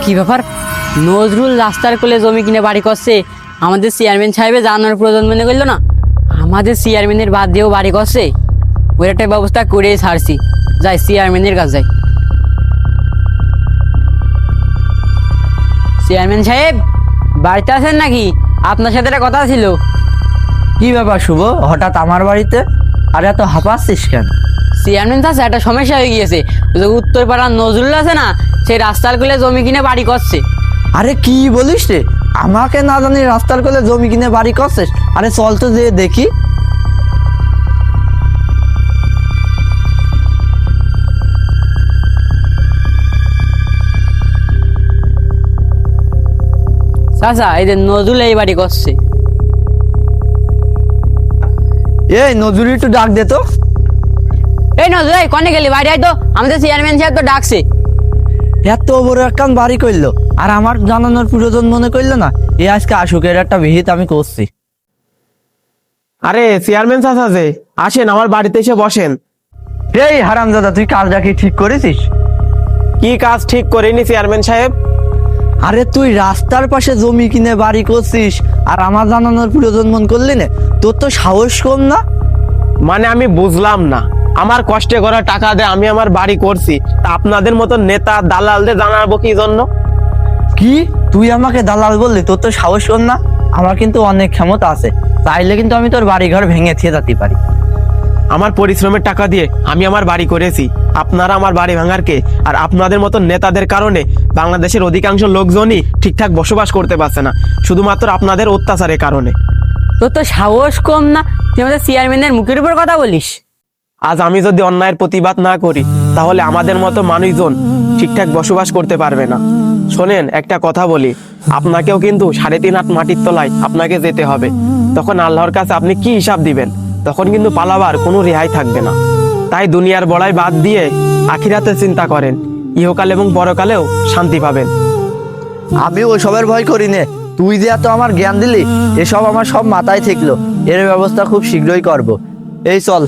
কি ব্যাপার? নজরুল রাস্তার কোলে জমি কিনে বাড়ি করছে, আমাদের চেয়ারম্যান সাহেবের জানানোর প্রয়োজন মনে করলো না? আমাদের চেয়ারম্যানের বাদ দিয়েও বাড়ি করছে, ওর একটা ব্যবস্থা করেই ছাড়ছি। যাই চেয়ারম্যানের কাছে যাই। চেয়ারম্যান সাহেব বাড়িতে আছেন নাকি? আপনার সাথে একটা কথা ছিল। কি ব্যাপার শুভ, হঠাৎ আমার বাড়িতে? আর এত হাঁপাচ্ছিস কেন? চেয়ারম্যান আছে, একটা সমস্যা হয়ে গিয়েছে। ওই যে উত্তরপাড়ার নজরুল আছে না, সেই রাস্তার কোলে জমি কিনে বাড়ি করছে। আরে কি বলিস রে, আমাকে না জানি রাস্তার কোলে জমি কিনে বাড়ি করছিস? আরে চল তো যে দেখি। চাচা, এই যে নজরুল এই বাড়ি করছে। এই নজরুল, একটু ডাক দে তো। এই নজরুল, এই কনে গেলি? বাড়ি আয় তো, আমাদের চেয়ারম্যান সাহেব তো ডাকছে। এত বড় একটা বাড়ি করলো আর আমার জানানোর প্রয়োজন মনে করলো না? এ আজকে আসুক, এর একটা বিহিত আমি করছি। আরে চেয়ারম্যান চাচা যে, আসেন আমার বাড়িতে এসে বসেন। এই হারামজাদা, তুই কাজটা কি ঠিক করেছিস? কি কাজ ঠিক করিনি চেয়ারম্যান সাহেব? আরে তুই রাস্তার পাশে জমি কিনে বাড়ি করছিস আর আমার জানানোর প্রয়োজন মন করলি না? তোর তো সাহস কম না? মানে আমি বুঝলাম না, আমার কষ্টে করা টাকা দিয়ে আমি আমার বাড়ি করছি, তা আপনাদের মতো নেতা দালালদের জানাবো কি জন্য? কি তুই আমাকে দালাল বললি? তোর তো সাহস কম না? আমার কিন্তু অনেক ক্ষমতা আছে, চাইলে কিন্তু আমি তোর বাড়ি ঘর ভেঙে থিয়ে যেতে পারি। আমার পরিশ্রমের টাকা দিয়ে আমি আমার বাড়ি করেছি, আপনারা আমার বাড়ি ভাঙার কে? আর আপনাদের মতো নেতাদের কারণে বাংলাদেশের অধিকাংশ লোকজনই ঠিকঠাক বসবাস করতে পারছে না, শুধুমাত্র আপনাদের অত্যাচারের কারণে। তোর তো সাহস কম না? তুই আমাদের চেয়ারম্যানের মুখের উপর কথা বলিস। আজ আমি যদি অন্যায়ের প্রতিবাদ না করি, তাহলে আমাদের মতো মানুষজন ঠিকঠাক বসবাস করতে পারবে না। শোনেন, একটা কথা বলি, আপনাকেও কিন্তু 3.5 হাত মাটির তলায় আপনাকে যেতে হবে। তখন আল্লাহর কাছে আপনি কি হিসাব দিবেন? তখন কিন্তু পালাবার কোনো রেহাই থাকবে না। তাই দুনিয়ার বড়াই বাদ দিয়ে আখিরাতের চিন্তা করেন, ইহকাল এবং পরকালেও শান্তি পাবেন। আমি ওসবের ভয় করি নে। তুই যে এত আমার জ্ঞান দিলি, এসব আমার সব মাথায় থাকলো। এর ব্যবস্থা খুব শীঘ্রই করব। এই চল।